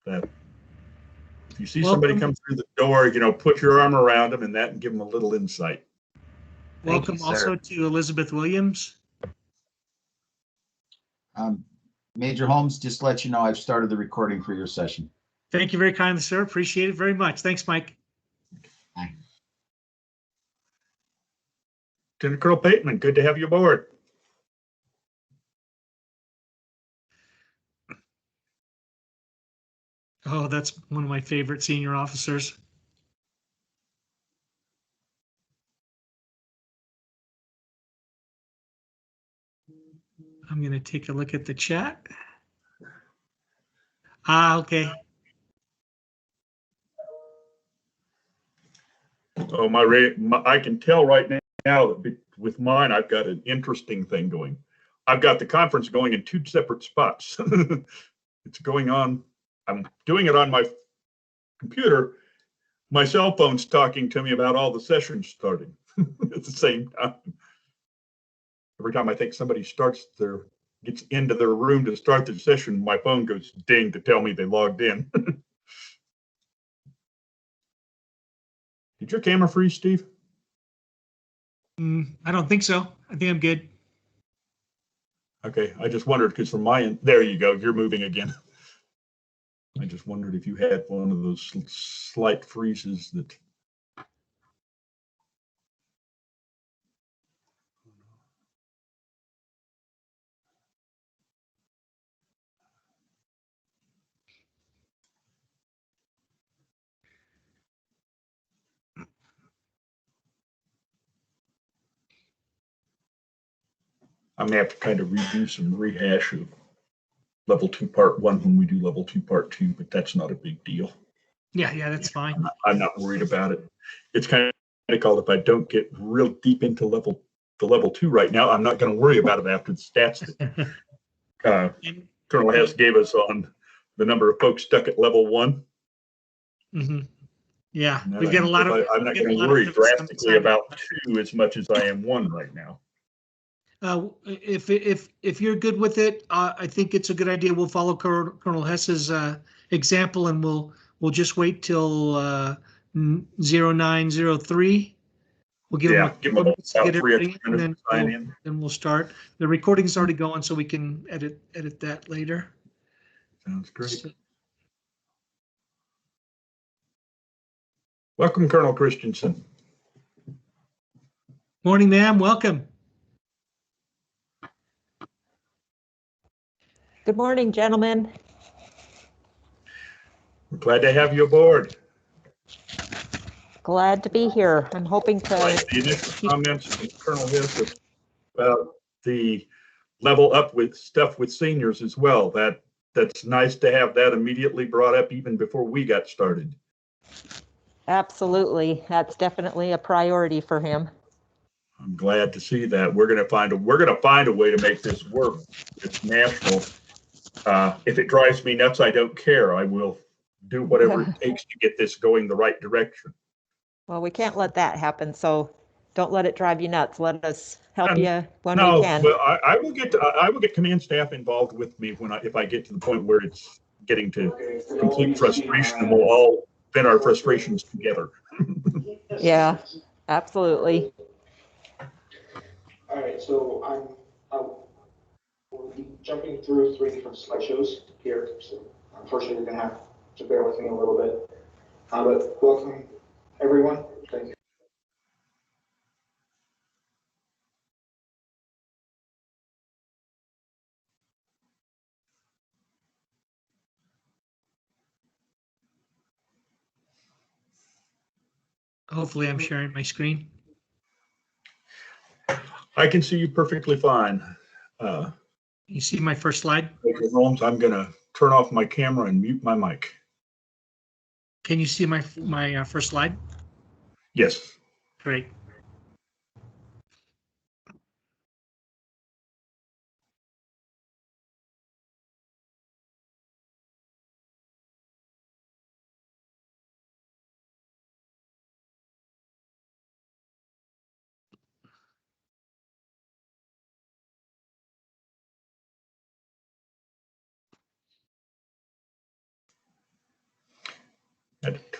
That if you see somebody come through the door, put your arm around them and give them a little insight. Welcome also to Elizabeth Williams. Major Holmes, just to let you know, I've started the recording for your session. Thank you very kindly, sir. Appreciate it very much. Thanks, Mike. Bye. Lieutenant Colonel Bateman, good to have you aboard. Oh, that's one of my favorite senior officers. I'm going to take a look at the chat. Okay. Oh, I can tell right now that with mine, I've got an interesting thing going. I've got the conference going in 2 separate spots. It's going on. I'm doing it on my computer. My cell phone's talking to me about all the sessions starting at the same time. Every time I think somebody gets into their room to start the session, my phone goes ding to tell me they logged in. Did your camera freeze, Steve? I don't think so. I think I'm good. Okay, I just wondered because from my end, there you go, you're moving again. I just wondered if you had one of those slight freezes that. I'm gonna have to kind of redo some rehash of level 2 part 1 when we do level 2 part 2, but that's not a big deal. Yeah, that's fine. I'm not worried about it. It's kind of called if I don't get real deep into level 2 right now, I'm not going to worry about it after the stats that Colonel Hess gave us on the number of folks stuck at level 1. Mm-hmm. Yeah, we've got a lot of. I'm not going to worry drastically about 2 as much as I am 1 right now. If you're good with it, I think it's a good idea. We'll follow Colonel Hess's example, and we'll just wait till 0903. We'll give them about 3 extra minutes to sign in. Then we'll start. The recording's already going, so we can edit that later. Sounds great. Welcome, Colonel Christensen. Morning, ma'am. Welcome. Good morning, gentlemen. We're glad to have you aboard. Glad to be here. I'm hoping to. The initial comments from Colonel Hess about the level up with stuff with seniors as well. That's nice to have that immediately brought up even before we got started. Absolutely, that's definitely a priority for him. I'm glad to see that. We're gonna find a way to make this work. It's national. If it drives me nuts, I don't care. I will do whatever it takes to get this going the right direction. Well, we can't let that happen, so don't let it drive you nuts. Let us help you when we can. Well, I will get command staff involved with me if I get to the point where it's getting to complete frustration, and we'll all vent our frustrations together. Yeah, absolutely. All right, so we'll be jumping through 3 different slideshows here, so unfortunately you're going to have to bear with me a little bit. But welcome, everyone. Thank you. Hopefully I'm sharing my screen. I can see you perfectly fine. You see my first slide? Major Holmes, I'm going to turn off my camera and mute my mic. Can you see my first slide? Yes. Great.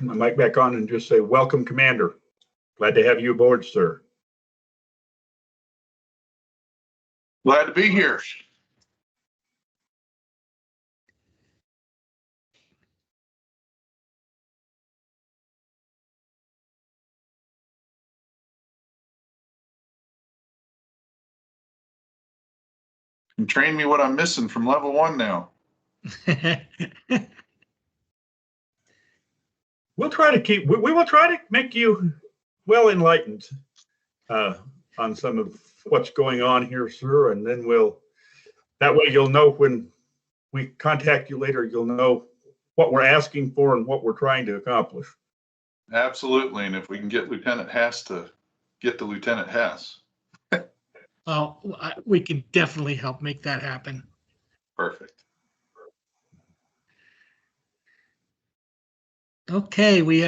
turn my mic back on and just say, welcome, Commander. Glad to have you aboard, sir. Glad to be here. And train me what I'm missing from level 1 now. We'll try to we will try to make you well enlightened on some of what's going on here, sir. And then that way you'll know when we contact you later, you'll know what we're asking for and what we're trying to accomplish. Absolutely. And if we can get Lieutenant Hess to get the Lieutenant Hess. Oh, we can definitely help make that happen. Perfect. Okay, we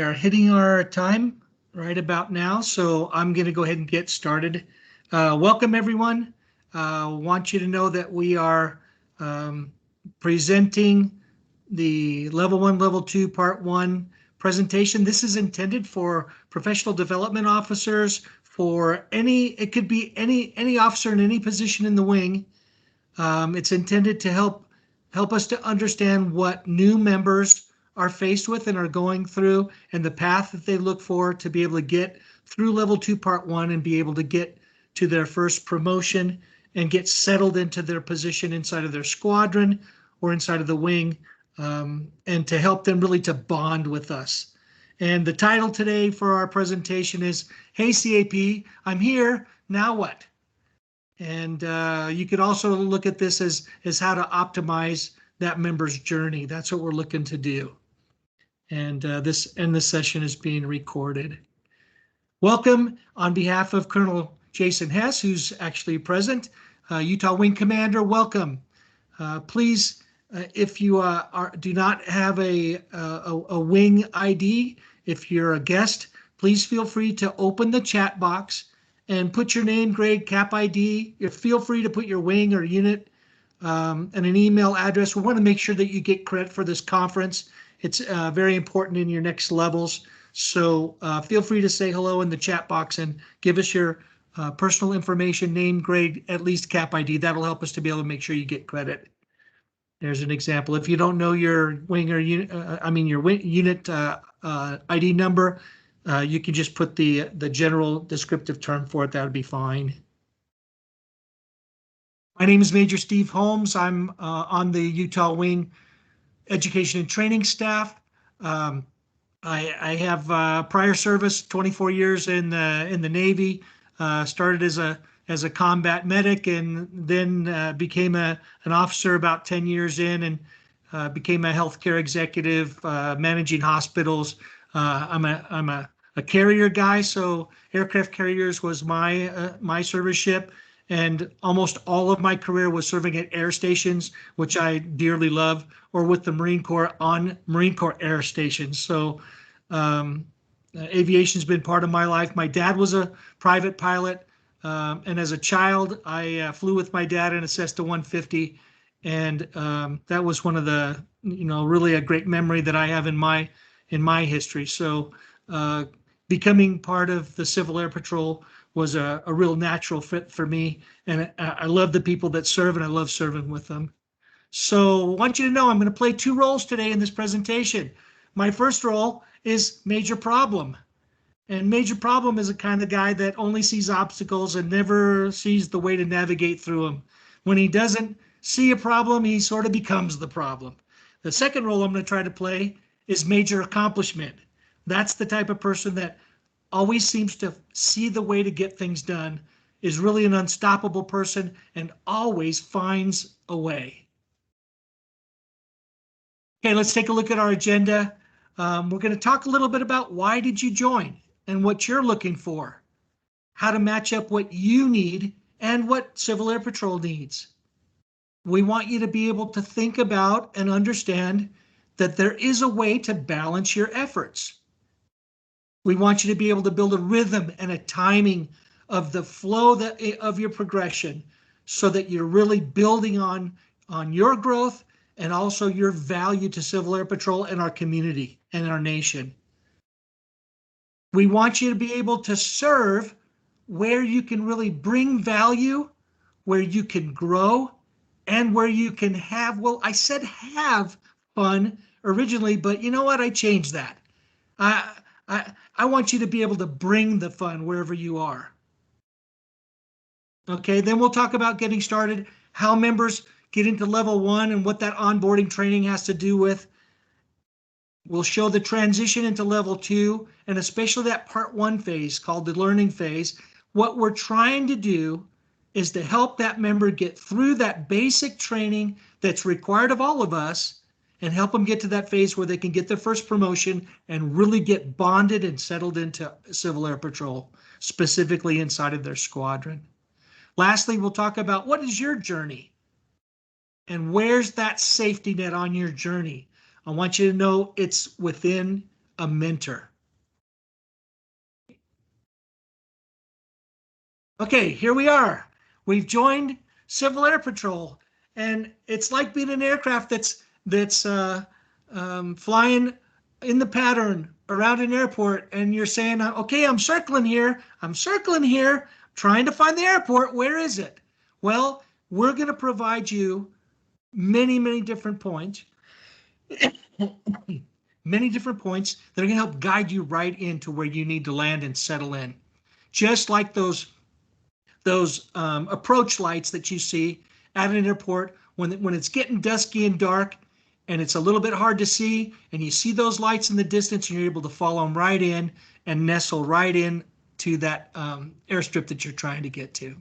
are hitting our time right about now, so I'm going to go ahead and get started. Welcome, everyone. Want you to know that we are presenting the Level 1, Level 2, Part 1 presentation. This is intended for professional development officers, it could be any officer in any position in the wing. It's intended to help us to understand what new members are faced with and are going through, and the path that they look for to be able to get through Level 2, Part 1 and be able to get to their first promotion and get settled into their position inside of their squadron or inside of the wing, and to help them really to bond with us. And the title today for our presentation is, Hey CAP, I'm here, now what? And you could also look at this as how to optimize that member's journey. That's what we're looking to do. And this session is being recorded. Welcome on behalf of Colonel Jason Hess, who's actually present. Utah Wing Commander, welcome. Please, if you do not have a wing ID, if you're a guest, please feel free to open the chat box and put your name, grade, cap ID. Feel free to put your wing or unit and an email address. We want to make sure that you get credit for this conference. It's very important in your next levels. So feel free to say hello in the chat box and give us your personal information, name, grade, at least cap ID. That'll help us to be able to make sure you get credit. There's an example. If you don't know your wing or unit, unit ID number, you can just put the general descriptive term for it. That would be fine. My name is Major Steve Holmes. I'm on the Utah Wing Education and Training staff. I have prior service, 24 years in the Navy. Started as a combat medic and then became an officer about 10 years in, and became a healthcare executive, managing hospitals. I'm a carrier guy, so aircraft carriers was my service ship, and almost all of my career was serving at air stations, which I dearly love, or with the Marine Corps on Marine Corps air stations. So aviation's been part of my life. My dad was a private pilot, and as a child, I flew with my dad in a Cessna 150, and that was one of the, really a great memory that I have in my history. So becoming part of the Civil Air Patrol was a real natural fit for me, and I love the people that serve, and I love serving with them. So I want you to know I'm going to play two roles today in this presentation. My first role is Major Problem. And Major Problem is a kind of guy that only sees obstacles and never sees the way to navigate through them. When he doesn't see a problem, he sort of becomes the problem. The second role I'm going to try to play is Major Accomplishment. That's the type of person that always seems to see the way to get things done, is really an unstoppable person, and always finds a way. Okay, let's take a look at our agenda. We're going to talk a little bit about why did you join and what you're looking for, how to match up what you need and what Civil Air Patrol needs. We want you to be able to think about and understand that there is a way to balance your efforts. We want you to be able to build a rhythm and a timing of the flow of your progression so that you're really building on your growth and also your value to Civil Air Patrol and our community and our nation. We want you to be able to serve where you can really bring value, where you can grow, and where you can have, well, I said have fun originally, but you know what? I changed that. I want you to be able to bring the fun wherever you are. Okay, then we'll talk about getting started, how members get into level 1 and what that onboarding training has to do with. We'll show the transition into level 2 and especially that part 1 phase called the learning phase. What we're trying to do is to help that member get through that basic training that's required of all of us and help them get to that phase where they can get their first promotion and really get bonded and settled into Civil Air Patrol, specifically inside of their squadron. Lastly, we'll talk about what is your journey and where's that safety net on your journey. I want you to know it's within a mentor. Okay, here we are. We've joined Civil Air Patrol, and it's like being an aircraft that's flying in the pattern around an airport, and you're saying, okay, I'm circling here, trying to find the airport. Where is it? Well, we're going to provide you many different points. Many different points that are going to help guide you right into where you need to land and settle in. Just like those approach lights that you see at an airport when it's getting dusky and dark and it's a little bit hard to see, and you see those lights in the distance and you're able to follow them right in and nestle right in to that airstrip that you're trying to get to.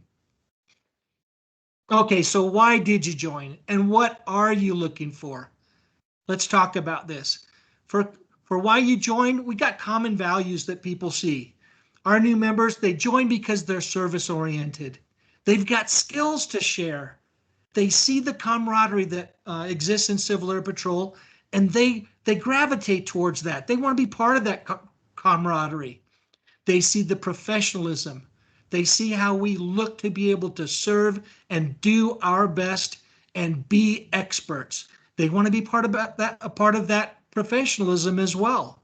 Okay, so why did you join and what are you looking for? Let's talk about this. For why you joined, we got common values that people see. Our new members, they join because they're service oriented. They've got skills to share. They see the camaraderie that exists in Civil Air Patrol, and they gravitate towards that. They want to be part of that camaraderie. They see the professionalism. They see how we look to be able to serve and do our best and be experts. They want to be part of that professionalism as well.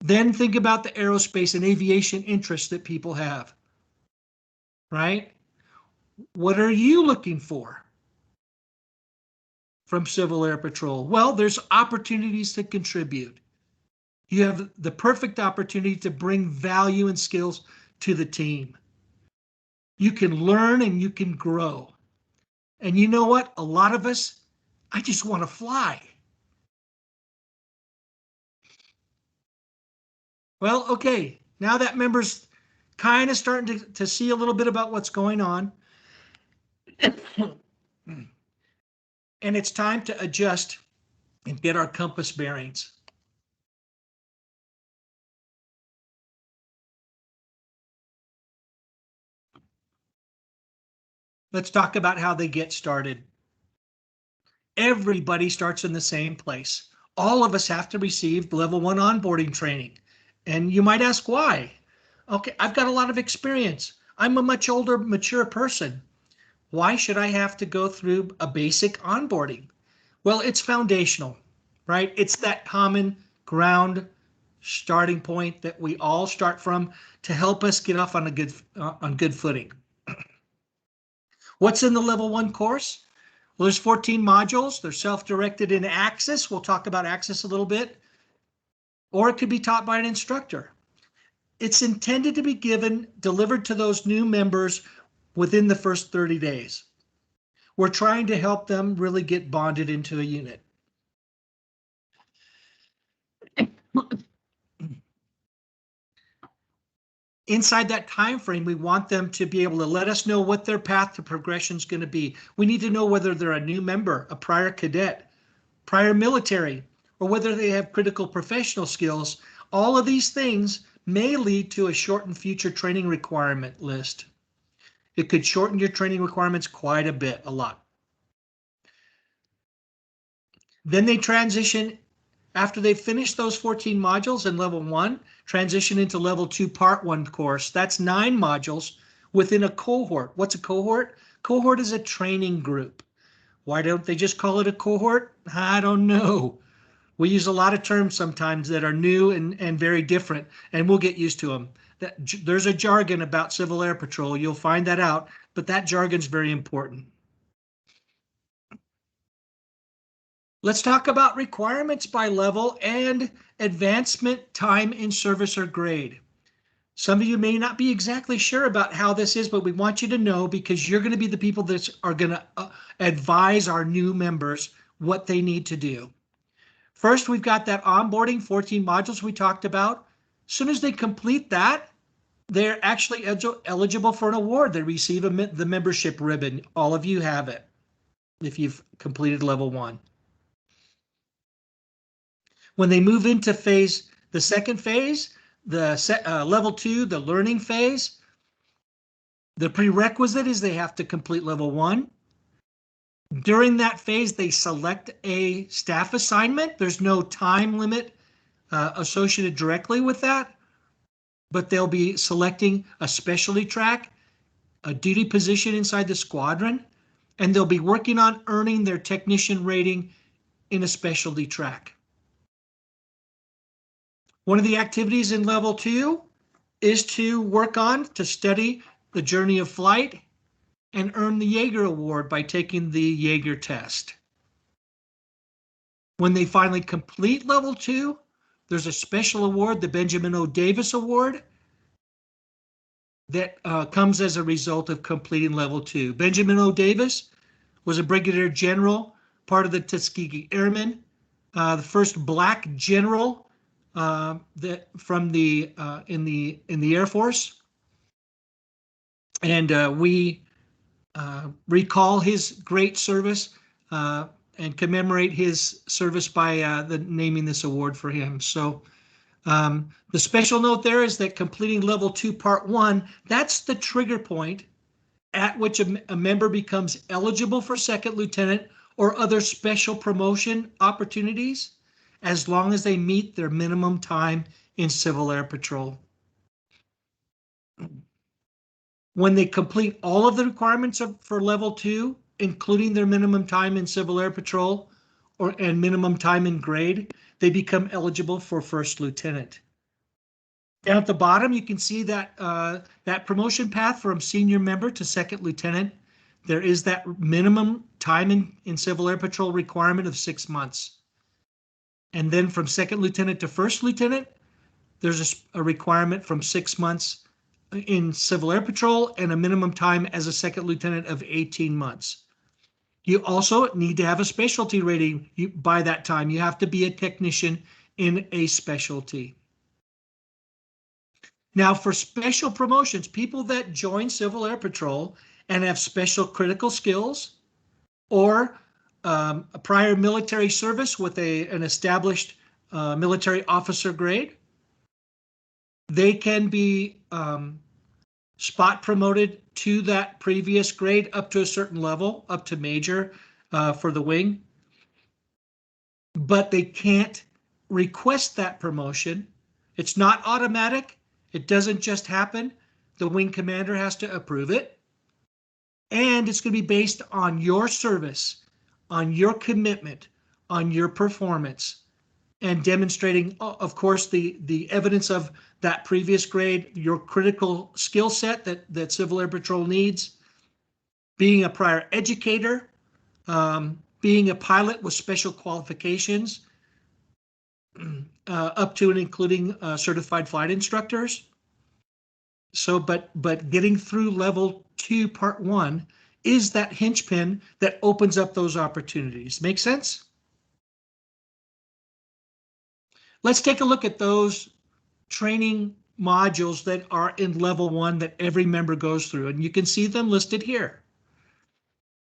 Then think about the aerospace and aviation interests that people have, right? What are you looking for from Civil Air Patrol? Well, there's opportunities to contribute. You have the perfect opportunity to bring value and skills to the team. You can learn and you can grow. And you know what? A lot of us, I just want to fly. Well, okay, now that member's kind of starting to see a little bit about what's going on. And it's time to adjust and get our compass bearings. Let's talk about how they get started. Everybody starts in the same place. All of us have to receive level 1 onboarding training. And you might ask why? Okay, I've got a lot of experience. I'm a much older, mature person. Why should I have to go through a basic onboarding? Well, it's foundational, right? It's that common ground starting point that we all start from to help us get off on good footing. What's in the level 1 course? Well, there's 14 modules. They're self-directed in Axis. We'll talk about Axis a little bit. Or it could be taught by an instructor. It's intended to be delivered to those new members within the first 30 days. We're trying to help them really get bonded into a unit. Inside that time frame, we want them to be able to let us know what their path to progression is going to be. We need to know whether they're a new member, a prior cadet, prior military, or whether they have critical professional skills. All of these things may lead to a shortened future training requirement list. It could shorten your training requirements quite a bit, a lot. Then they transition, after they finish those 14 modules in level 1, transition into level 2 part 1 course. That's 9 modules within a cohort. What's a cohort? Cohort is a training group. Why don't they just call it a cohort? I don't know. We use a lot of terms sometimes that are new and very different, and we'll get used to them. There's a jargon about Civil Air Patrol. You'll find that out, but that jargon's very important. Let's talk about requirements by level and advancement time in service or grade. Some of you may not be exactly sure about how this is, but we want you to know because you're going to be the people that are going to advise our new members what they need to do. First, we've got that onboarding 14 modules we talked about. As soon as they complete that, they're actually eligible for an award. They receive the membership ribbon. All of you have it if you've completed level 1. When they move into the second phase, the level 2, the learning phase, the prerequisite is they have to complete level 1. During that phase, they select a staff assignment. There's no time limit associated directly with that, but they'll be selecting a specialty track, a duty position inside the squadron, and they'll be working on earning their technician rating in a specialty track. One of the activities in level 2 is to study the journey of flight and earn the Jaeger Award by taking the Jaeger test. When they finally complete level 2, there's a special award, the Benjamin O. Davis Award, that comes as a result of completing level 2. Benjamin O. Davis was a brigadier general, part of the Tuskegee Airmen, the first black general in the Air Force, and we recall his great service and commemorate his service by naming this award for him. So the special note there is that completing level 2 part 1, that's the trigger point at which a member becomes eligible for second lieutenant or other special promotion opportunities, as long as they meet their minimum time in Civil Air Patrol. When they complete all of the requirements for level 2, including their minimum time in Civil Air Patrol and minimum time in grade, they become eligible for first lieutenant. Down at the bottom, you can see that that promotion path from senior member to second lieutenant. There is that minimum time in Civil Air Patrol requirement of 6 months. And then from second lieutenant to first lieutenant, there's a requirement from 6 months in Civil Air Patrol and a minimum time as a second lieutenant of 18 months. You also need to have a specialty rating by that time. You have to be a technician in a specialty. Now, for special promotions, people that join Civil Air Patrol and have special critical skills or a prior military service with an established military officer grade, they can be spot promoted to that previous grade up to a certain level, up to major for the wing. But they can't request that promotion. It's not automatic. It doesn't just happen. The wing commander has to approve it. And it's going to be based on your service, on your commitment, on your performance, and demonstrating, of course, the evidence of that previous grade, your critical skill set that Civil Air Patrol needs, being a prior educator, being a pilot with special qualifications, up to and including certified flight instructors. So, but getting through level 2 part 1 is that hinge pin that opens up those opportunities. Make sense? Let's take a look at those training modules that are in level 1 that every member goes through, and you can see them listed here.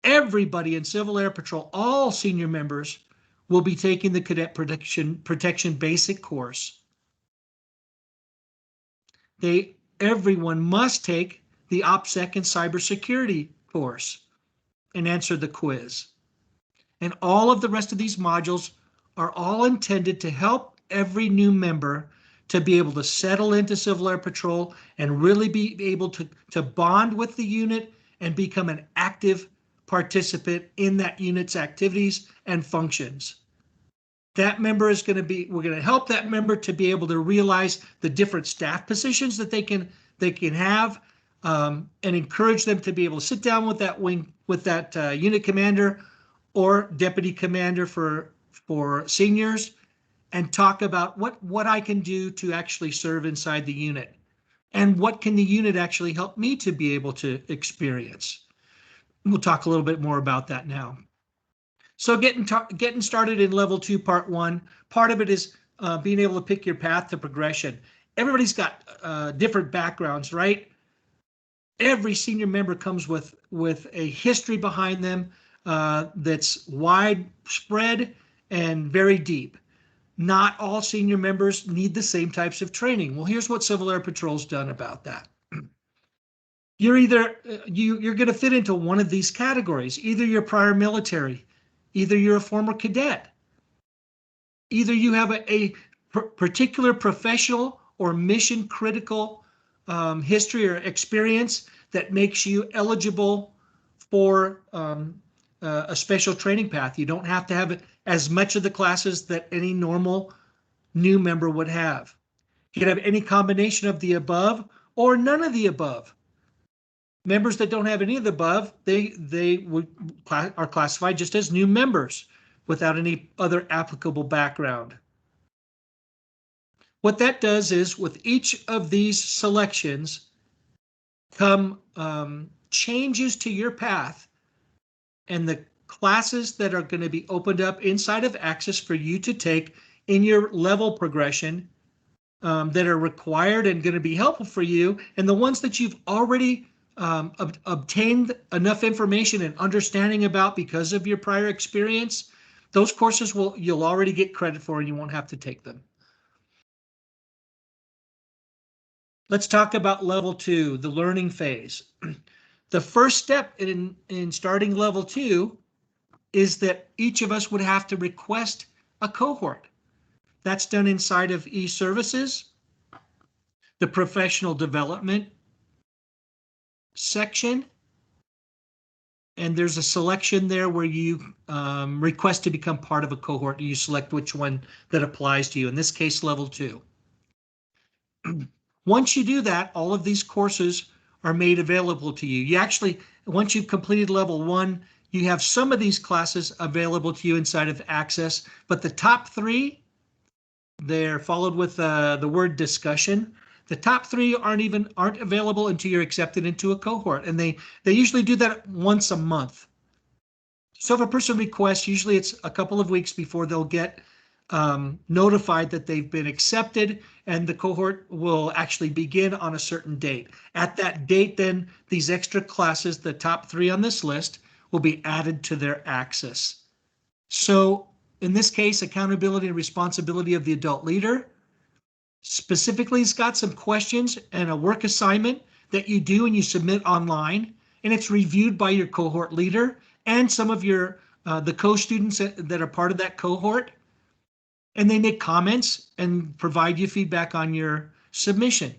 Everybody in Civil Air Patrol, all senior members, will be taking the Cadet Protection Basic course. Everyone must take the OPSEC and Cybersecurity course and answer the quiz. And all of the rest of these modules are all intended to help every new member to be able to settle into Civil Air Patrol and really be able to bond with the unit and become an active participant in that unit's activities and functions. That member is going to be, we're going to help that member to be able to realize the different staff positions that they can have, and encourage them to be able to sit down with that unit commander or deputy commander for seniors and talk about what I can do to actually serve inside the unit, and what can the unit actually help me to be able to experience. We'll talk a little bit more about that now. So getting started in level 2, part 1, part of it is being able to pick your path to progression. Everybody's got different backgrounds, right? Every senior member comes with a history behind them that's widespread and very deep. Not all senior members need the same types of training. Well, here's what Civil Air Patrol's done about that. You're either, you're going to fit into one of these categories. Either you're prior military, either you're a former cadet, either you have a particular professional or mission critical history or experience that makes you eligible for a special training path. You don't have to have as much of the classes that any normal new member would have. You could have any combination of the above or none of the above. Members that don't have any of the above, they are classified just as new members without any other applicable background. What that does is, with each of these selections come changes to your path, and the classes that are going to be opened up inside of Access for you to take in your level progression that are required and going to be helpful for you, and the ones that you've already obtained enough information and understanding about because of your prior experience, those courses you'll already get credit for and you won't have to take them. Let's talk about level 2, the learning phase. The first step in starting level 2 is that each of us would have to request a cohort. That's done inside of e-services, the professional development section, and there's a selection there where you request to become part of a cohort, and you select which one that applies to you, in this case level 2. Once you do that, all of these courses are made available to you. You actually, once you've completed level 1, you have some of these classes available to you inside of Access, but the top 3, they're followed with the word discussion. The top 3 aren't available until you're accepted into a cohort, and they usually do that once a month. So if a person requests, usually it's a couple of weeks before they'll get notified that they've been accepted, and the cohort will actually begin on a certain date. At that date, then these extra classes, the top 3 on this list, will be added to their Access. So in this case, accountability and responsibility of the adult leader. Specifically, it's got some questions and a work assignment that you do and you submit online, and it's reviewed by your cohort leader and some of your the co-students that are part of that cohort, and they make comments and provide you feedback on your submission.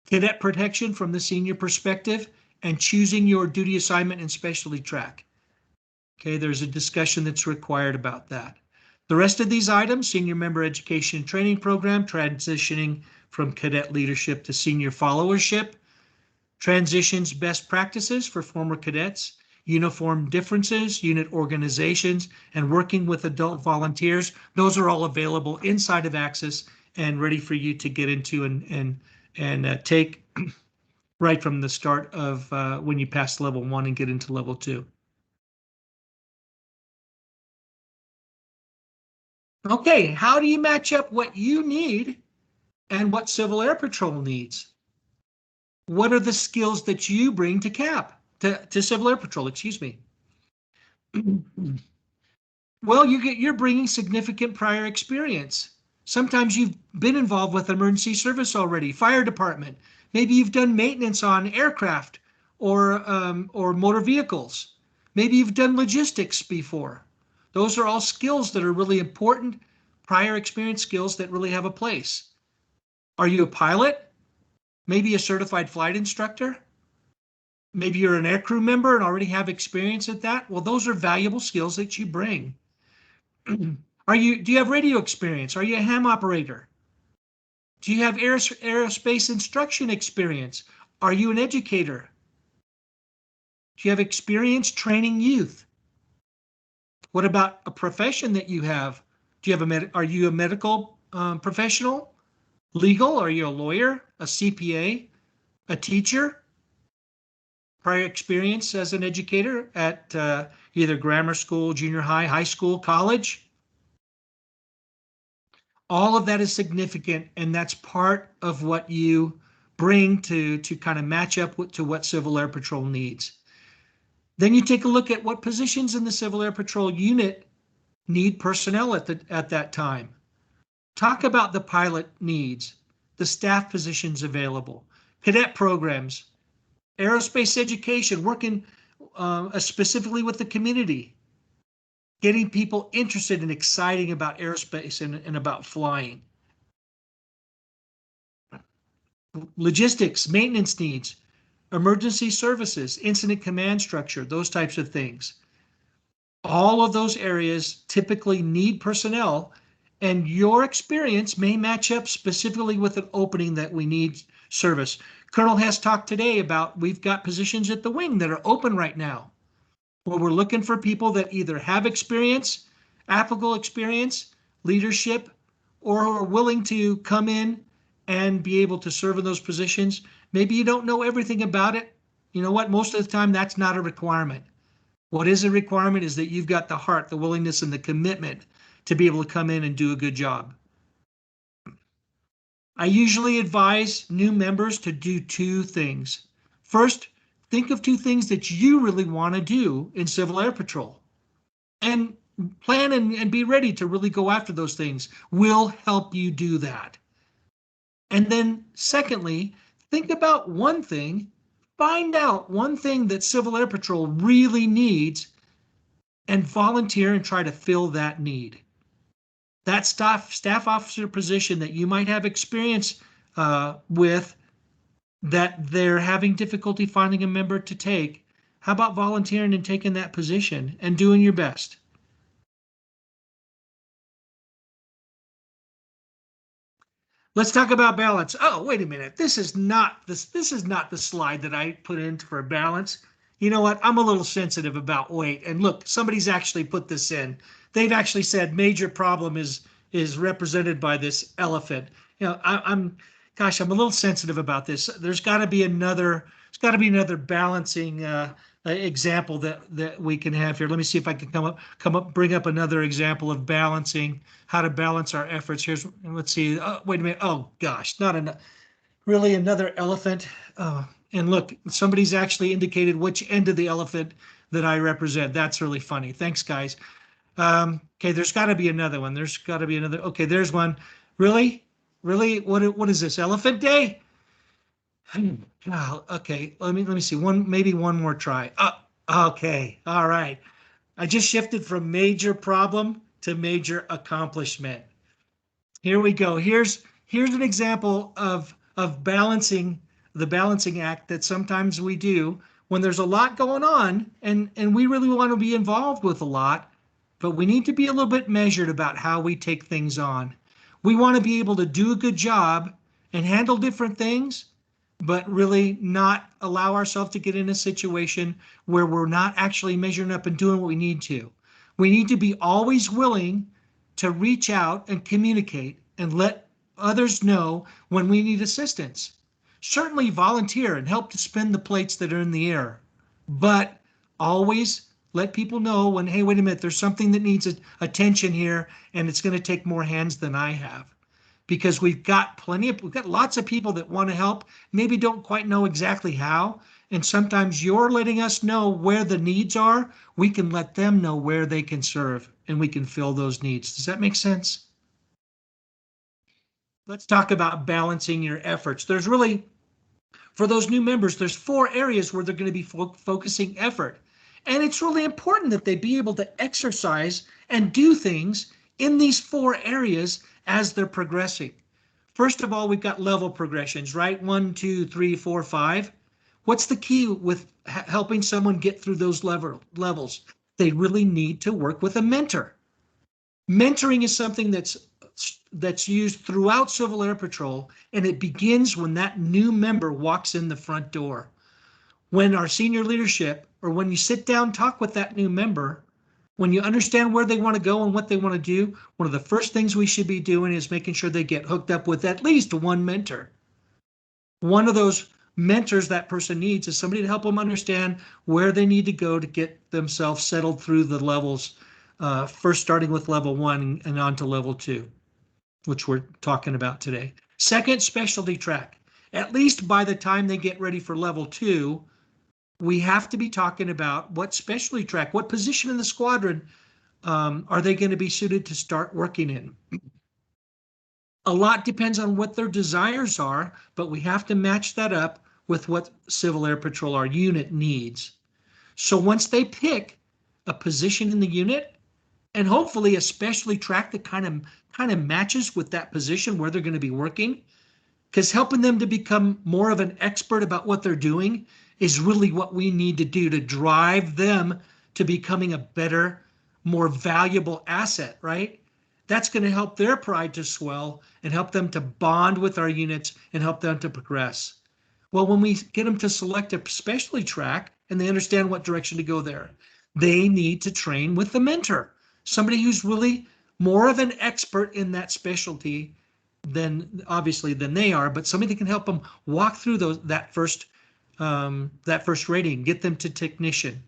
Cadet protection from the senior perspective and choosing your duty assignment and specialty track. Okay, there's a discussion that's required about that. The rest of these items: senior member education and training program, transitioning from cadet leadership to senior followership, transitions best practices for former cadets, uniform differences, unit organizations, and working with adult volunteers. Those are all available inside of Access and ready for you to get into and take right from the start of when you pass level 1 and get into level 2. Okay, how do you match up what you need and what Civil Air Patrol needs? What are the skills that you bring to CAP, to Civil Air Patrol, excuse me? Well, you're bringing significant prior experience. Sometimes you've been involved with emergency service already, fire department. Maybe you've done maintenance on aircraft or motor vehicles. Maybe you've done logistics before. Those are all skills that are really important, prior experience skills that really have a place. Are you a pilot? Maybe a certified flight instructor? Maybe you're an aircrew member and already have experience at that. Well, those are valuable skills that you bring. Do you have radio experience? Are you a ham operator? Do you have aerospace instruction experience? Are you an educator? Do you have experience training youth? What about a profession that you have? Do you have are you a medical professional? Legal? Are you a lawyer? A CPA? A teacher? Prior experience as an educator at either grammar school, junior high, high school, college? All of that is significant, and that's part of what you bring to kind of match up to what Civil Air Patrol needs. Then you take a look at what positions in the Civil Air Patrol unit need personnel at that time. Talk about the pilot needs, the staff positions available, cadet programs, aerospace education, working specifically with the community, getting people interested and excited about aerospace and about flying. Logistics, maintenance needs, emergency services, incident command structure, those types of things. All of those areas typically need personnel, and your experience may match up specifically with an opening that we need service. Colonel has talked today about we've got positions at the wing that are open right now, where we're looking for people that either have experience, applicable experience, leadership, or are willing to come in and be able to serve in those positions. Maybe you don't know everything about it. You know what? Most of the time, that's not a requirement. What is a requirement is that you've got the heart, the willingness, and the commitment to be able to come in and do a good job. I usually advise new members to do two things. First, think of two things that you really want to do in Civil Air Patrol, and plan and be ready to really go after those things. We'll help you do that. And then secondly, think about one thing, find out one thing that Civil Air Patrol really needs and volunteer and try to fill that need. That staff officer position that you might have experience with, that they're having difficulty finding a member to take, how about volunteering and taking that position and doing your best? Let's talk about balance. Oh, wait a minute. This is not the slide that I put in for balance. You know what? I'm a little sensitive about weight. And look, somebody's actually put this in. They've actually said major problem is represented by this elephant. You know, I'm a little sensitive about this. There's got to be another balancing example that we can have here. Let me see if I can bring up another example of balancing, how to balance our efforts. Let's see. Oh, wait a minute. Oh gosh, not enough. Really, another elephant. And look, somebody's actually indicated which end of the elephant that I represent. That's really funny. Thanks, guys. Okay, there's got to be another one. There's got to be another. Okay, there's one. Really? What is this? Elephant Day? Okay, let me see. Maybe one more try. Okay, all right. I just shifted from major problem to major accomplishment. Here we go. Here's an example of balancing, the balancing act that sometimes we do when there's a lot going on and we really want to be involved with a lot, but we need to be a little bit measured about how we take things on. We want to be able to do a good job and handle different things, but really not allow ourselves to get in a situation where we're not actually measuring up and doing what we need to. We need to be always willing to reach out and communicate and let others know when we need assistance. Certainly volunteer and help to spin the plates that are in the air, but always let people know when, hey, wait a minute, there's something that needs attention here and it's going to take more hands than I have. Because we've got lots of people that want to help, maybe don't quite know exactly how. And sometimes you're letting us know where the needs are. We can let them know where they can serve and we can fill those needs. Does that make sense? Let's talk about balancing your efforts. There's really, for those new members, there's 4 areas where they're going to be focusing effort. And it's really important that they be able to exercise and do things in these 4 areas as they're progressing. First of all, we've got level progressions, right? 1, 2, 3, 4, 5. What's the key with helping someone get through those levels? They really need to work with a mentor. Mentoring is something that's used throughout Civil Air Patrol, and it begins when that new member walks in the front door. When our senior leadership, or when you sit down, talk with that new member, when you understand where they want to go and what they want to do, one of the first things we should be doing is making sure they get hooked up with at least one mentor. One of those mentors that person needs is somebody to help them understand where they need to go to get themselves settled through the levels, first starting with level 1 and on to level 2, which we're talking about today. Second, specialty track. At least by the time they get ready for level 2, we have to be talking about what specialty track, what position in the squadron are they going to be suited to start working in. A lot depends on what their desires are, but we have to match that up with what Civil Air Patrol, our unit, needs. So once they pick a position in the unit, and hopefully a specialty track that kind of matches with that position where they're going to be working, because helping them to become more of an expert about what they're doing is really what we need to do to drive them to becoming a better, more valuable asset, right? That's going to help their pride to swell and help them to bond with our units and help them to progress. Well, when we get them to select a specialty track and they understand what direction to go there, they need to train with the mentor, somebody who's really more of an expert in that specialty than they are, but somebody that can help them walk through that first rating, get them to technician.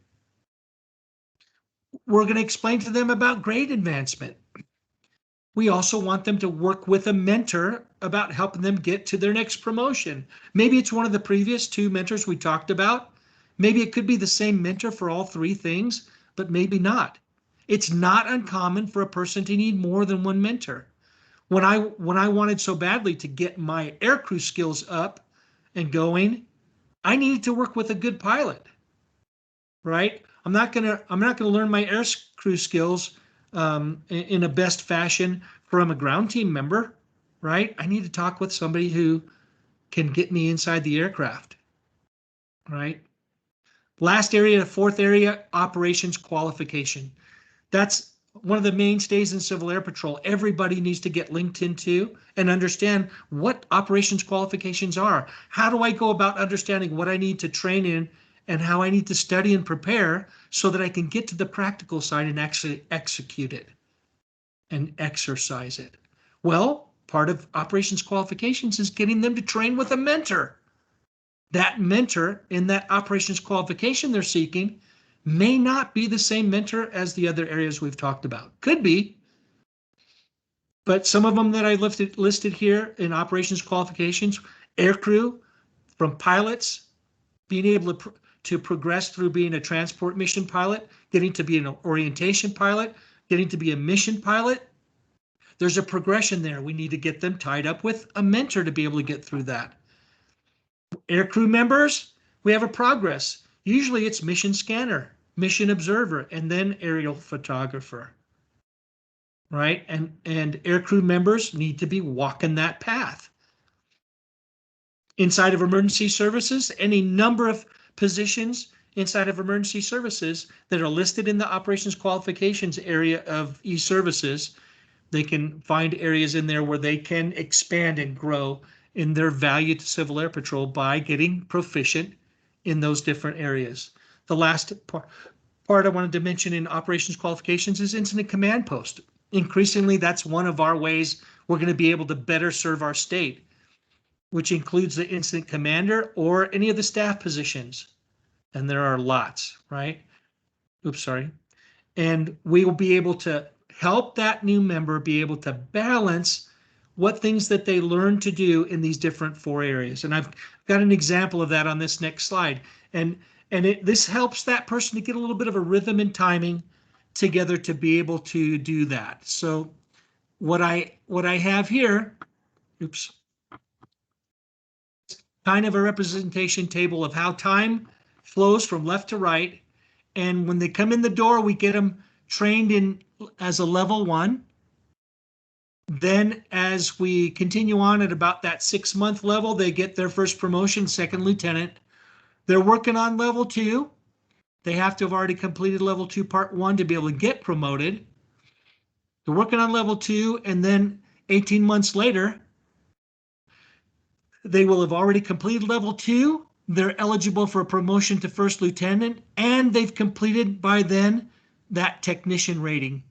We're going to explain to them about grade advancement. We also want them to work with a mentor about helping them get to their next promotion. Maybe it's one of the previous 2 mentors we talked about. Maybe it could be the same mentor for all 3 things, but maybe not. It's not uncommon for a person to need more than one mentor. When I wanted so badly to get my aircrew skills up and going, I needed to work with a good pilot, right? I'm not gonna learn my aircrew skills in a best fashion from a ground team member, right? I need to talk with somebody who can get me inside the aircraft, right? Last area, 4th area, operations qualification. That's one of the mainstays in Civil Air Patrol. Everybody needs to get linked into and understand what operations qualifications are. How do I go about understanding what I need to train in and how I need to study and prepare so that I can get to the practical side and actually execute it and exercise it? Well, part of operations qualifications is getting them to train with a mentor. That mentor in that operations qualification they're seeking may not be the same mentor as the other areas we've talked about. Could be, but some of them that I listed here in operations qualifications, aircrew, from pilots, being able to progress through being a transport mission pilot, getting to be an orientation pilot, getting to be a mission pilot. There's a progression there. We need to get them tied up with a mentor to be able to get through that. Aircrew members, we have a progress. Usually it's mission scanner, mission observer, and then aerial photographer, right? And aircrew members need to be walking that path. Inside of emergency services, any number of positions inside of emergency services that are listed in the operations qualifications area of e-services, they can find areas in there where they can expand and grow in their value to Civil Air Patrol by getting proficient in those different areas. The last part I wanted to mention in operations qualifications is incident command post. Increasingly, that's one of our ways we're going to be able to better serve our state, which includes the incident commander or any of the staff positions. And there are lots, right? Oops, sorry. And we will be able to help that new member be able to balance what things that they learn to do in these different 4 areas. And I've got an example of that on this next slide. And this helps that person to get a little bit of a rhythm and timing together to be able to do that. So what I have here, oops, kind of a representation table of how time flows from left to right. And when they come in the door, we get them trained in as a level 1. Then as we continue on at about that 6-month level, they get their first promotion, 2nd lieutenant. They're working on level 2. They have to have already completed level 2 part 1 to be able to get promoted. They're working on level 2, and then 18 months later, they will have already completed level 2. They're eligible for a promotion to first lieutenant, and they've completed by then that technician rating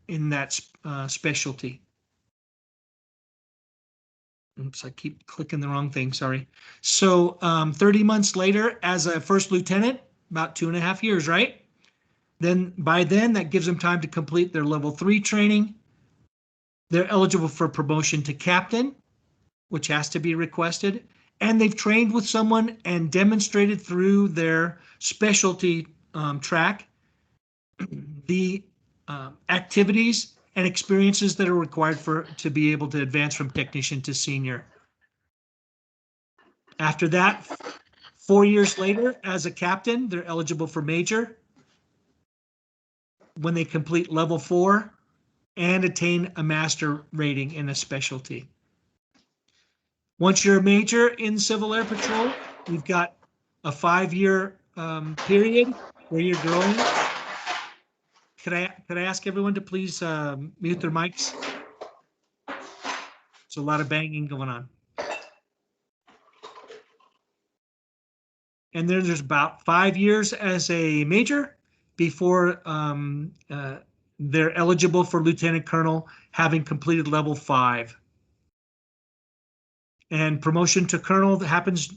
in that specialty. Oops, I keep clicking the wrong thing, sorry. So 30 months later, as a first lieutenant, about 2.5 years, right? Then by then, that gives them time to complete their level 3 training. They're eligible for promotion to captain, which has to be requested. And they've trained with someone and demonstrated through their specialty track the activities and experiences that are required to be able to advance from technician to senior. After that, 4 years later, as a captain, they're eligible for major when they complete level 4 and attain a master rating in a specialty. Once you're a major in Civil Air Patrol, you've got a 5-year period where you're growing. Could I ask everyone to please mute their mics? There's a lot of banging going on. And then there's about 5 years as a major before they're eligible for lieutenant colonel, having completed level 5. And promotion to colonel happens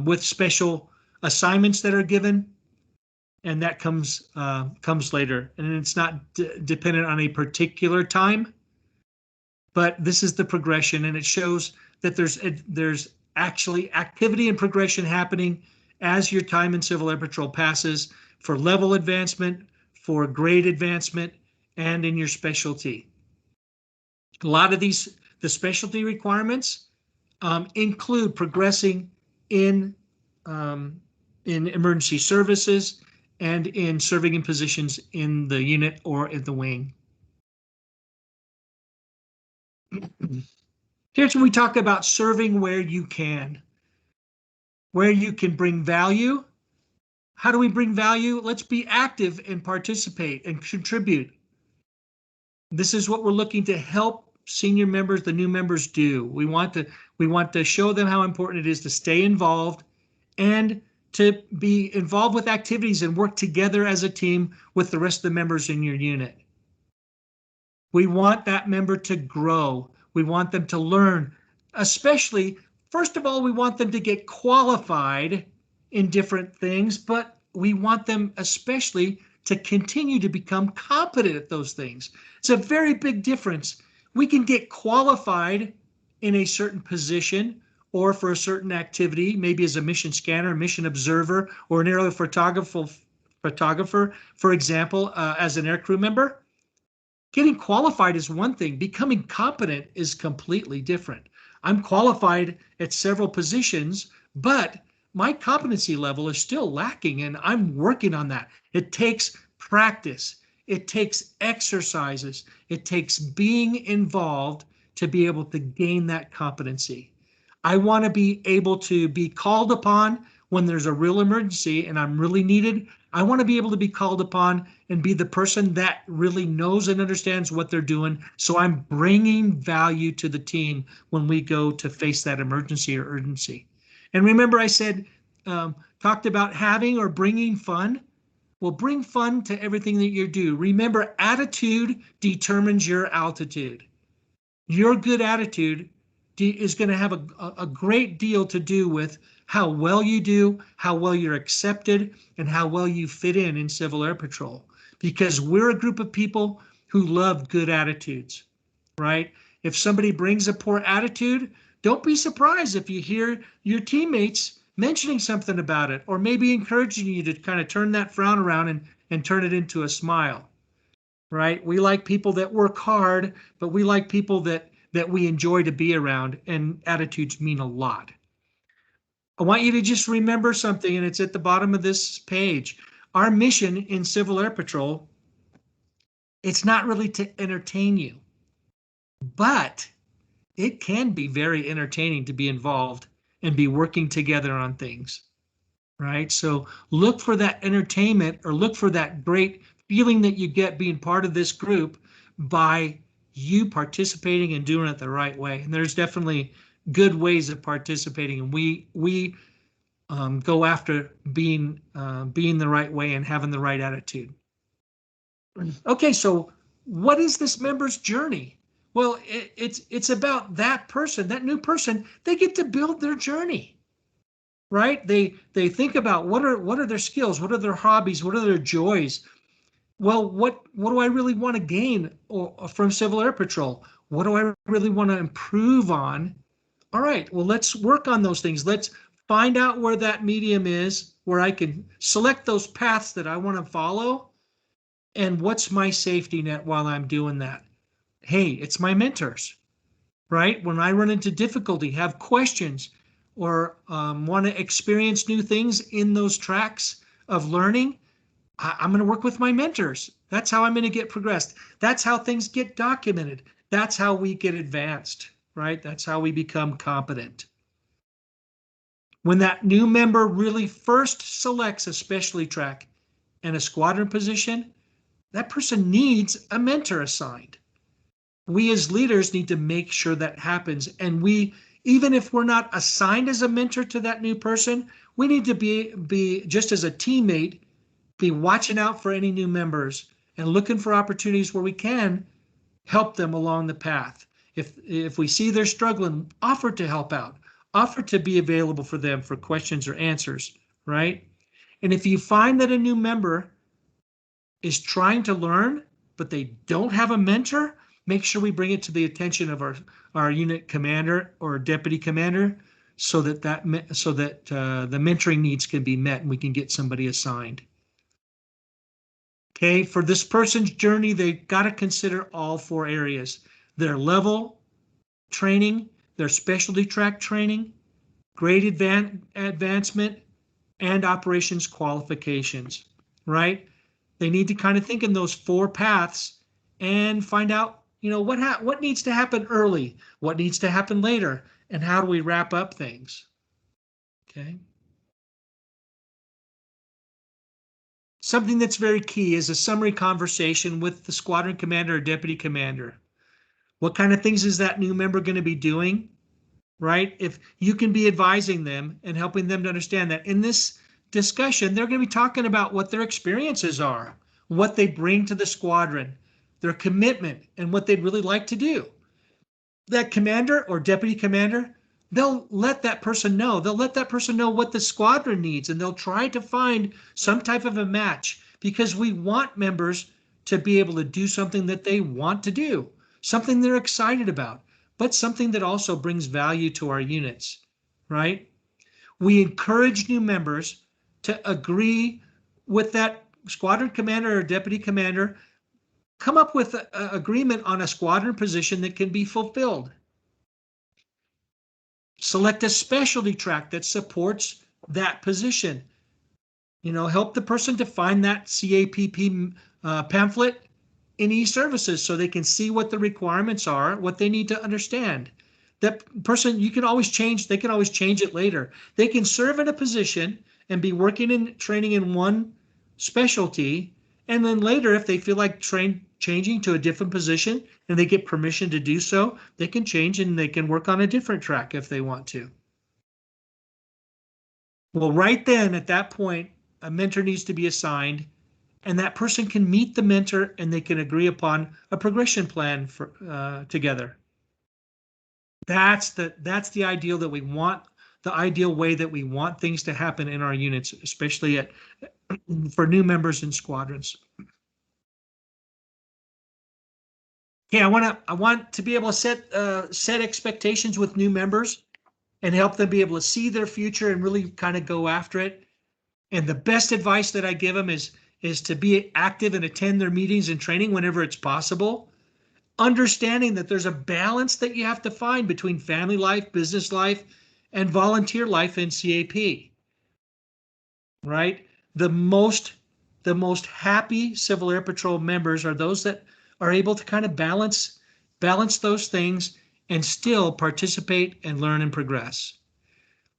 with special assignments that are given, and that comes later. And it's not dependent on a particular time, but this is the progression, and it shows that there's actually activity and progression happening as your time in Civil Air Patrol passes, for level advancement, for grade advancement, and in your specialty. A lot of the specialty requirements include progressing in emergency services and in serving in positions in the unit or in the wing. Here's when we talk about serving where you can bring value. How do we bring value? Let's be active and participate and contribute. This is what we're looking to help senior members, the new members, do. We want to show them how important it is to stay involved and to be involved with activities and work together as a team with the rest of the members in your unit. We want that member to grow. We want them to learn, especially, first of all, we want them to get qualified in different things, but we want them especially to continue to become competent at those things. It's a very big difference. We can get qualified in a certain position or for a certain activity, maybe as a mission scanner, mission observer, or an aerial photographer, for example, as an aircrew member. Getting qualified is one thing. Becoming competent is completely different. I'm qualified at several positions, but my competency level is still lacking, and I'm working on that. It takes practice. It takes exercises. It takes being involved to be able to gain that competency. I want to be able to be called upon when there's a real emergency and I'm really needed. I want to be able to be called upon and be the person that really knows and understands what they're doing. So I'm bringing value to the team when we go to face that emergency or urgency. And remember, I said, talked about having or bringing fun. Well, bring fun to everything that you do. Remember, attitude determines your altitude. Your good attitude is going to have a great deal to do with how well you do, how well you're accepted, and how well you fit in Civil Air Patrol. Because we're a group of people who love good attitudes, right? If somebody brings a poor attitude, don't be surprised if you hear your teammates mentioning something about it, or maybe encouraging you to kind of turn that frown around and turn it into a smile, right? We like people that work hard, but we like people that we enjoy to be around, and attitudes mean a lot. I want you to just remember something, and it's at the bottom of this page. Our mission in Civil Air Patrol, it's not really to entertain you, but it can be very entertaining to be involved and be working together on things. right? So look for that entertainment or look for that great feeling that you get being part of this group by you participating and doing it the right way. And there's definitely good ways of participating, and we go after being the right way and having the right attitude. Okay, so what is this member's journey? Well, it's about that person, that new person. They get to build their journey, right? They think about what are their skills, what are their hobbies, what are their joys. Well, what do I really want to gain from Civil Air Patrol? What do I really want to improve on? All right, well, let's work on those things. Let's find out where that medium is, where I can select those paths that I want to follow. And what's my safety net while I'm doing that? Hey, it's my mentors, right? When I run into difficulty, have questions, or want to experience new things in those tracks of learning, I'm going to work with my mentors. That's how I'm going to get progressed. That's how things get documented. That's how we get advanced, right? That's how we become competent. When that new member really first selects a specialty track and a squadron position, that person needs a mentor assigned. We as leaders need to make sure that happens. And we, even if we're not assigned as a mentor to that new person, we need to be just as a teammate, be watching out for any new members and looking for opportunities where we can help them along the path. If we see they're struggling, offer to help out, offer to be available for them for questions or answers, right? And if you find that a new member is trying to learn, but they don't have a mentor, make sure we bring it to the attention of our unit commander or deputy commander so that the mentoring needs can be met and we can get somebody assigned. Okay, for this person's journey, they've got to consider all 4 areas: their level training, their specialty track training, grade advancement, and operations qualifications, right? They need to kind of think in those 4 paths and find out, what needs to happen early, what needs to happen later, and how do we wrap up things, okay? Something that's very key is a summary conversation with the squadron commander or deputy commander. What kind of things is that new member going to be doing, right? If you can be advising them and helping them to understand that in this discussion, they're going to be talking about what their experiences are, what they bring to the squadron, their commitment, and what they'd really like to do. That commander or deputy commander, they'll let that person know. They'll let that person know what the squadron needs, and they'll try to find some type of a match, because we want members to be able to do something that they want to do, something they're excited about, but something that also brings value to our units, right? We encourage new members to agree with that squadron commander or deputy commander, come up with an agreement on a squadron position that can be fulfilled. Select a specialty track that supports that position. Help the person to find that CAPP pamphlet in e-services so they can see what the requirements are, what they need to understand. That person, they can always change it later. They can serve in a position and be working in training in one specialty, and then later, if they feel like changing to a different position and they get permission to do so, they can change and they can work on a different track if they want to. Well, right then, at that point, a mentor needs to be assigned, and that person can meet the mentor and they can agree upon a progression plan together. That's the ideal that we want, the ideal way that we want things to happen in our units, especially for new members in squadrons. Okay, I want to be able to set expectations with new members and help them be able to see their future and really kind of go after it. And the best advice that I give them is to be active and attend their meetings and training whenever it's possible, understanding that there's a balance that you have to find between family life, business life, and volunteer life in CAP, right? The most happy Civil Air Patrol members are those that are able to kind of balance those things and still participate and learn and progress.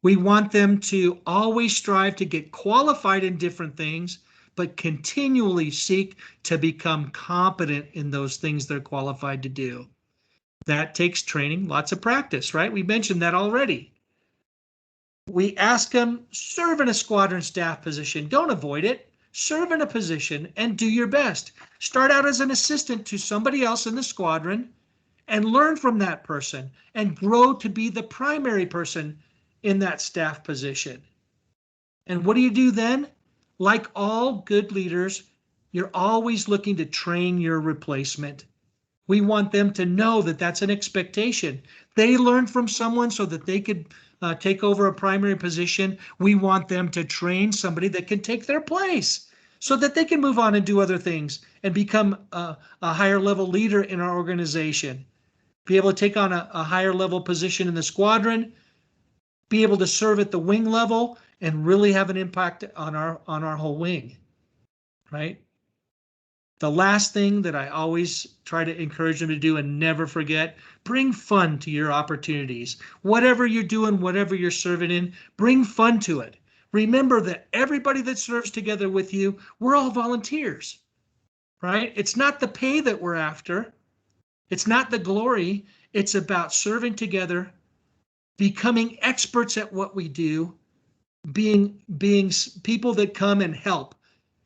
We want them to always strive to get qualified in different things, but continually seek to become competent in those things they're qualified to do. That takes training, lots of practice, right? We mentioned that already. We ask them, serve in a squadron staff position. Don't avoid it. Serve in a position and do your best. Start out as an assistant to somebody else in the squadron and learn from that person and grow to be the primary person in that staff position. And what do you do then? Like all good leaders, you're always looking to train your replacement. We want them to know that that's an expectation. They learned from someone so that they could take over a primary position. We want them to train somebody that can take their place so that they can move on and do other things and become a higher level leader in our organization. Be able to take on a higher level position in the squadron, be able to serve at the wing level and really have an impact on our whole wing, right? The last thing that I always try to encourage them to do and never forget, bring fun to your opportunities. Whatever you're doing, whatever you're serving in, bring fun to it. Remember that everybody that serves together with you, we're all volunteers, right? It's not the pay that we're after. It's not the glory. It's about serving together, becoming experts at what we do, being people that come and help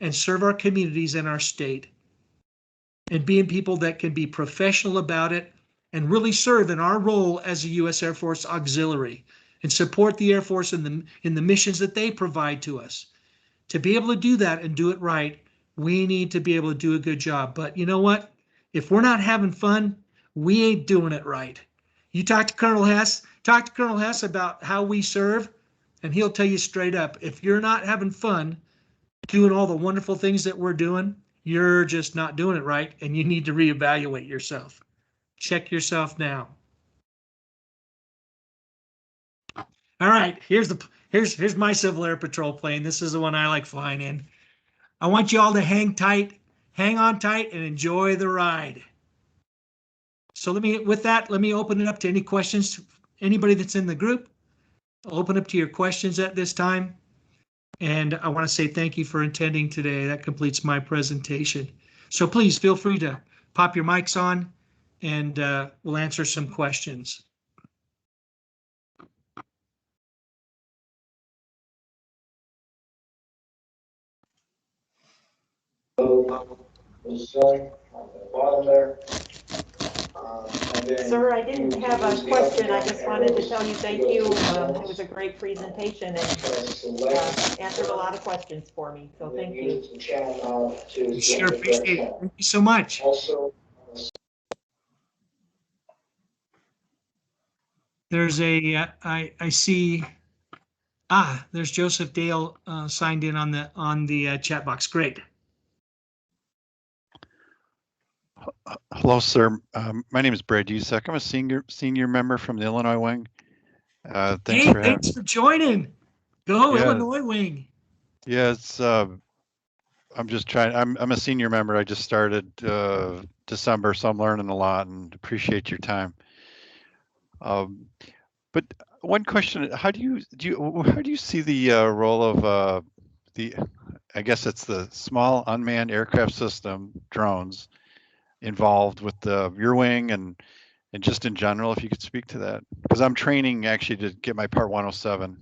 and serve our communities and our state, and being people that can be professional about it and really serve in our role as a U.S. Air Force auxiliary and support the Air Force in the missions that they provide to us. To be able to do that and do it right, we need to be able to do a good job. But you know what? If we're not having fun, we ain't doing it right. You talk to Colonel Hess about how we serve, and he'll tell you straight up, if you're not having fun doing all the wonderful things that we're doing, you're just not doing it right, and you need to reevaluate yourself. Check yourself now. All right, here's my Civil Air Patrol plane. This is the one I like flying in. I want you all to hang on tight, and enjoy the ride. So let me open it up to any questions. Anybody that's in the group, I'll open up to your questions at this time. And I want to say thank you for attending today. That completes my presentation. So please feel free to pop your mics on and we'll answer some questions. Bottom there. Sir, I didn't have a question. I just wanted to tell you thank you. It was a great presentation and answered a lot of questions for me. So thank you. Sure, appreciate it. Thank you so much. There's I see. There's Joseph Dale signed in on the chat box. Great. Hello, sir. My name is Brad Usek. I'm a senior member from the Illinois Wing. Thanks for joining. Go Yeah. Illinois Wing. Yeah, I'm just trying. I'm a senior member. I just started December, so I'm learning a lot and appreciate your time. But one question: how do you see the role of I guess it's the small unmanned aircraft system drones involved with your wing and just in general, if you could speak to that, because I'm training actually to get my Part 107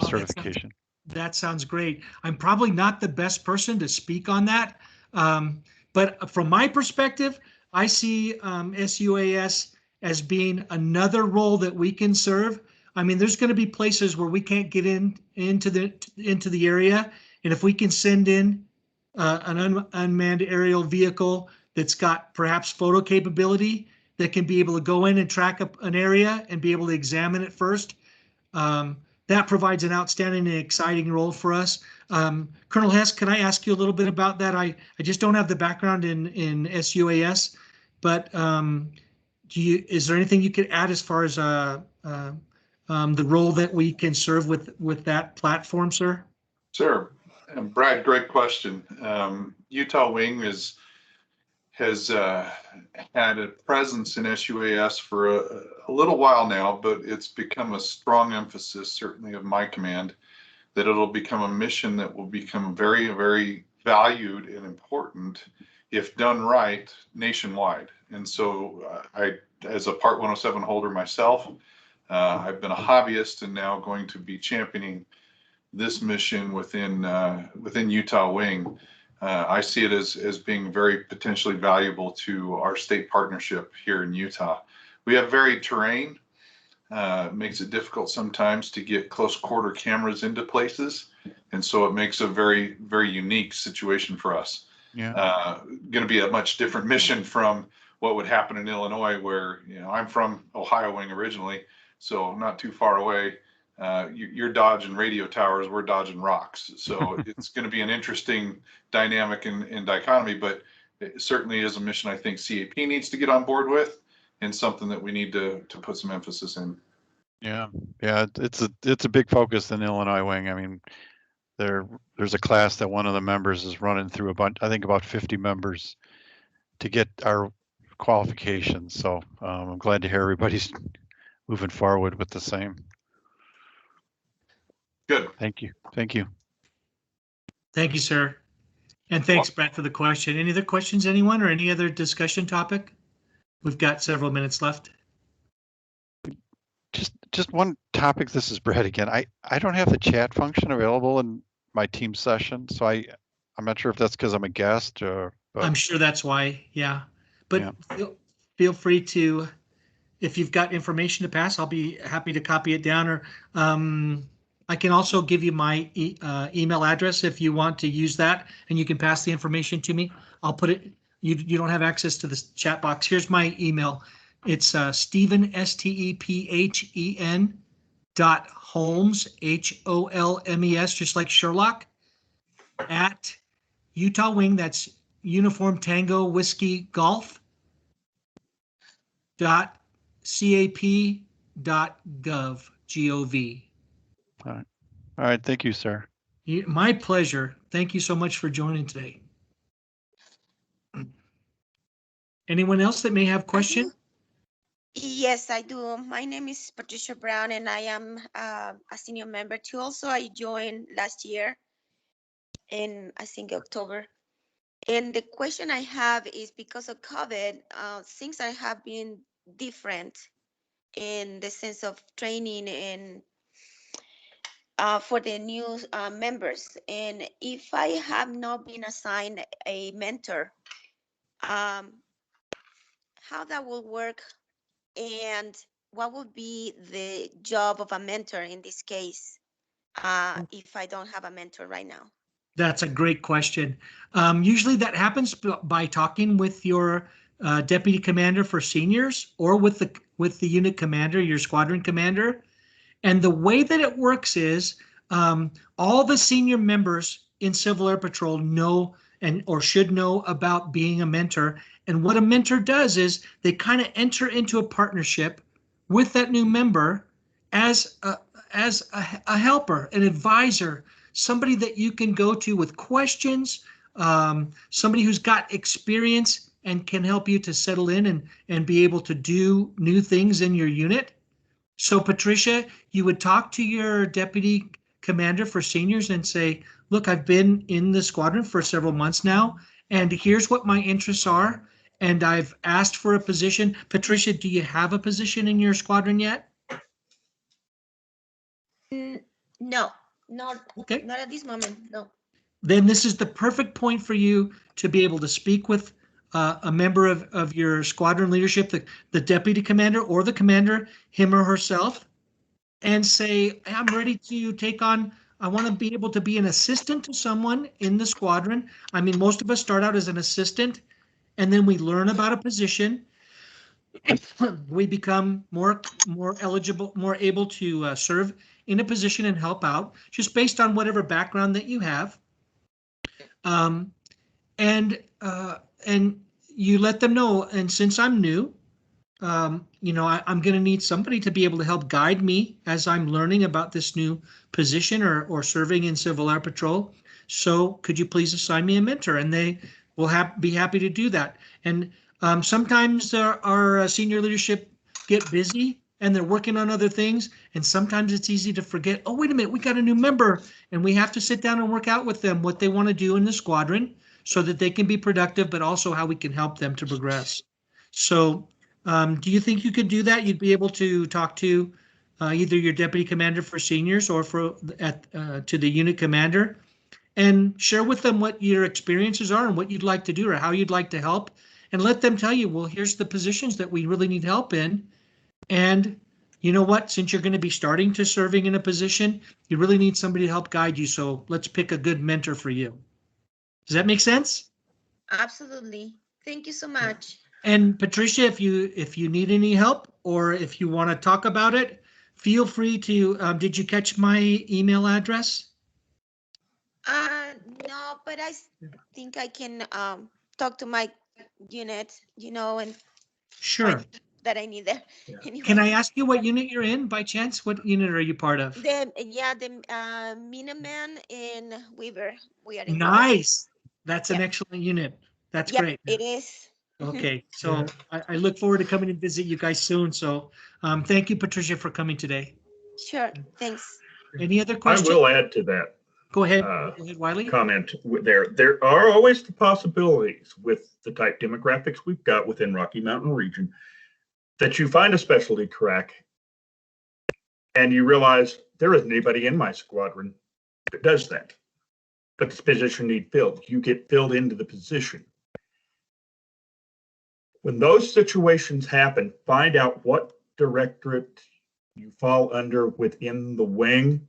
certification. That sounds great. I'm probably not the best person to speak on that, but from my perspective, I see SUAS as being another role that we can serve. I mean, there's going to be places where we can't get into the area, and if we can send in an unmanned aerial vehicle that's got perhaps photo capability that can be able to go in and track up an area and be able to examine it first. That provides an outstanding and exciting role for us. Colonel Hess, can I ask you a little bit about that? I just don't have the background in SUAS, but is there anything you could add as far as the role that we can serve with that platform, sir? Sure. Brad, great question. Utah Wing has had a presence in SUAS for a little while now, but it's become a strong emphasis, certainly of my command, that it'll become a mission that will become very, very valued and important if done right nationwide. And so I, as a Part 107 holder myself, I've been a hobbyist and now going to be championing this mission within Utah Wing. I see it as being very potentially valuable to our state partnership here in Utah. We have varied terrain. Makes it difficult sometimes to get close quarter cameras into places. And so it makes a very, very unique situation for us. Yeah. Going to be a much different mission from what would happen in Illinois, where, you know, I'm from Ohio Wing originally, so not too far away. You're dodging radio towers, we're dodging rocks. So it's going to be an interesting dynamic and dichotomy, but it certainly is a mission I think CAP needs to get on board with, and something that we need to put some emphasis in. Yeah, it's a big focus in Illinois Wing. I mean, there's a class that one of the members is running through a bunch, I think about 50 members to get our qualifications. So I'm glad to hear everybody's moving forward with the same. Good. Thank you. Thank you. Thank you, sir. And thanks, Brett, for the question. Any other questions, anyone, or any other discussion topic? We've got several minutes left. Just one topic. This is Brett again. I don't have the chat function available in my team session, so I'm not sure if that's because I'm a guest or. But, I'm sure that's why. Yeah, but yeah. Feel free to, if you've got information to pass, I'll be happy to copy it down, or I can also give you my email address if you want to use that, and you can pass the information to me. I'll put it. You don't have access to the chat box. Here's my email. It's Stephen, STEPHEN .Holmes, HOLMES, just like Sherlock, at Utah Wing. That's Uniform Tango Whiskey Golf .cap.gov, G-O-V. All right. Thank you, sir. My pleasure. Thank you so much for joining today. Anyone else that may have questions? Yes, I do. My name is Patricia Brown, and I am a senior member too. Also, I joined last year in, I think, October. And the question I have is, because of COVID, things that have been different in the sense of training and for the new members. And if I have not been assigned a mentor, how that will work, and what would be the job of a mentor in this case if I don't have a mentor right now? That's a great question. Usually that happens by talking with your deputy commander for seniors, or with the unit commander, your squadron commander. And the way that it works is all the senior members in Civil Air Patrol know or should know about being a mentor. And what a mentor does is they kind of enter into a partnership with that new member as a helper, an advisor, somebody that you can go to with questions, somebody who's got experience and can help you to settle in and be able to do new things in your unit. So Patricia, you would talk to your deputy commander for seniors and say, look, I've been in the squadron for several months now, and here's what my interests are. And I've asked for a position. Patricia, do you have a position in your squadron yet? No, not Okay. Not at this moment, no. Then this is the perfect point for you to be able to speak with a member of your squadron leadership, the deputy commander or the commander, him or herself, and say, I'm ready to take on, I want to be able to be an assistant to someone in the squadron. I mean, most of us start out as an assistant, and then we learn about a position. We become more eligible, more able to serve in a position and help out, just based on whatever background that you have. And you let them know. And since I'm new, you know, I'm going to need somebody to be able to help guide me as I'm learning about this new position or serving in Civil Air Patrol. So could you please assign me a mentor? And we'll be happy to do that. And sometimes our senior leadership get busy and they're working on other things. And sometimes it's easy to forget, oh, wait a minute, we got a new member, and we have to sit down and work out with them what they want to do in the squadron so that they can be productive, but also how we can help them to progress. So do you think you could do that? You'd be able to talk to either your deputy commander for seniors or to the unit commander and share with them what your experiences are and what you'd like to do or how you'd like to help, and let them tell you, well, here's the positions that we really need help in. And you know what, since you're going to be starting to serving in a position, you really need somebody to help guide you. So let's pick a good mentor for you. Does that make sense? Absolutely. Thank you so much. And Patricia, if you need any help or if you want to talk about it, feel free to, did you catch my email address? No, but I think I can talk to my unit, and Sure. find that I need there. Yeah. Anyway. Can I ask you what unit you're in by chance? What unit are you part of? The Minuteman in Weaver. We are in Weaver. Nice. That's an Yeah. excellent unit. That's Yep, great. it is. Okay, so I look forward to coming and visit you guys soon. So thank you, Patricia, for coming today. Sure, thanks. Any other I questions? will add to that Go ahead. uh, Go ahead, Wiley. comment. There are always the possibilities with the type demographics we've got within Rocky Mountain region that you find a specialty track and you realize there isn't anybody in my squadron that does that, but this position needs filled. You get filled into the position. When those situations happen, find out what directorate you fall under within the wing.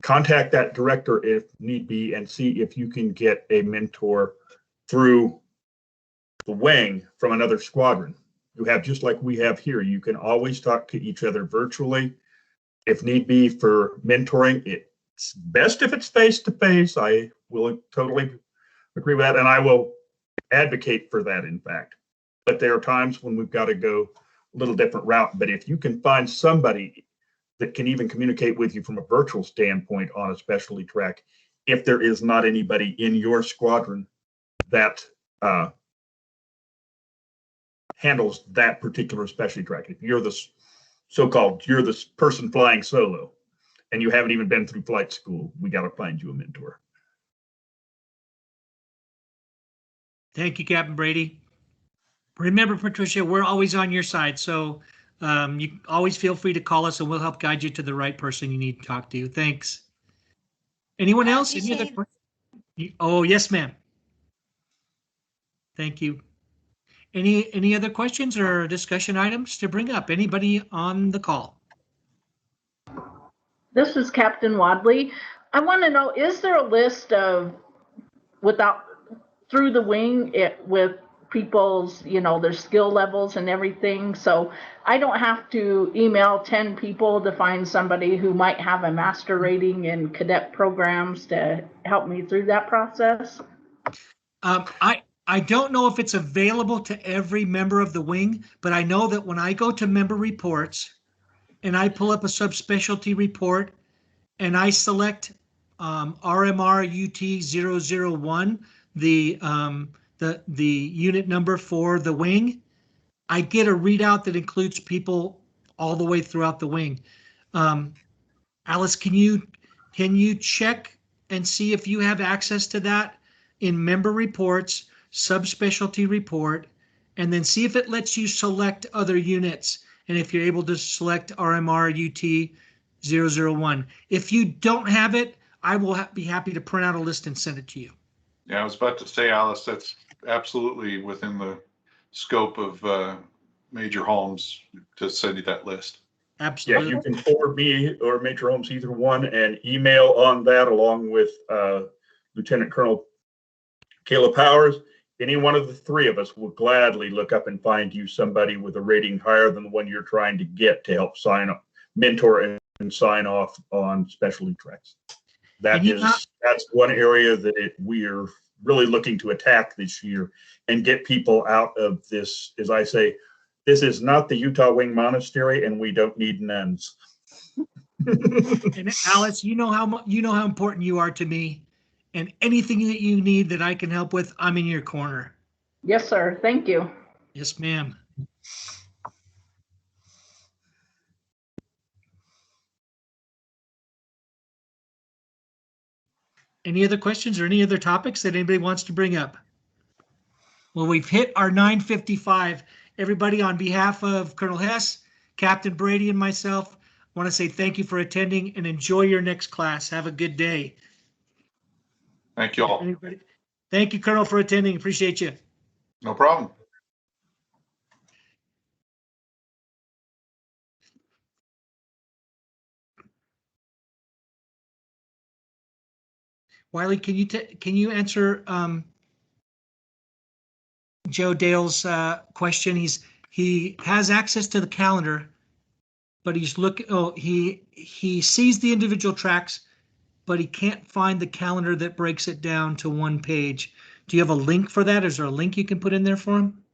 Contact that director if need be and see if you can get a mentor through the wing from another squadron. You have, just like we have here, you can always talk to each other virtually. If need be for mentoring, it's best if it's face-to-face. I will totally agree with that, and I will advocate for that, in fact. But there are times when we've got to go a little different route. But if you can find somebody that can even communicate with you from a virtual standpoint on a specialty track, if there is not anybody in your squadron that handles that particular specialty track, if you're the so-called, you're the person flying solo and you haven't even been through flight school, we got to find you a mentor. Thank you, Captain Brady. Remember, Patricia, we're always on your side. So you always feel free to call us and we'll help guide you to the right person you need to talk to. Thanks. Anyone else? Any other questions? Oh, yes, ma'am. Thank you. Any other questions or discussion items to bring up? Anybody on the call? This is Captain Wadley. I want to know, is there a list of through the wing with people's, their skill levels and everything? So I don't have to email 10 people to find somebody who might have a master rating in cadet programs to help me through that process? I don't know if it's available to every member of the wing, but I know that when I go to member reports and I pull up a subspecialty report and I select RMR UT 001, the unit number for the wing, I get a readout that includes people all the way throughout the wing. Alice, can you check and see if you have access to that in member reports, subspecialty report, and then see if it lets you select other units and if you're able to select RMR UT 001. If you don't have it, I will be happy to print out a list and send it to you. Yeah, I was about to say, Alice, that's absolutely within the scope of Major Holmes to send you that list. Absolutely. Yeah, you can forward me or Major Holmes, either one, and email on that along with Lieutenant Colonel Caleb Powers. Any one of the three of us will gladly look up and find you somebody with a rating higher than the one you're trying to get to help mentor and sign off on specialty tracks. That's one area that we are really looking to attack this year and get people out of this. As I say, this is not the Utah Wing Monastery, and we don't need nuns. And Alice, you know how important you are to me, And anything that you need that I can help with, I'm in your corner. Yes, sir. Thank you. Yes, ma'am. Any other questions or any other topics that anybody wants to bring up? Well, we've hit our 9:55. Everybody, on behalf of Colonel Hess, Captain Brady, and myself, want to say thank you for attending and enjoy your next class. Have a good day. Thank you all. Anybody? Thank you, Colonel, for attending. Appreciate you. No problem. Wiley, can you answer Joe Dale's question? He has access to the calendar, but he sees the individual tracks, but he can't find the calendar that breaks it down to one page. Do you have a link for that? Is there a link you can put in there for him?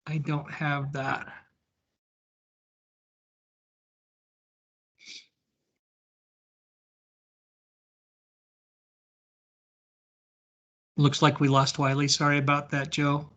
I don't have that. Looks like we lost Wiley. Sorry about that, Joe.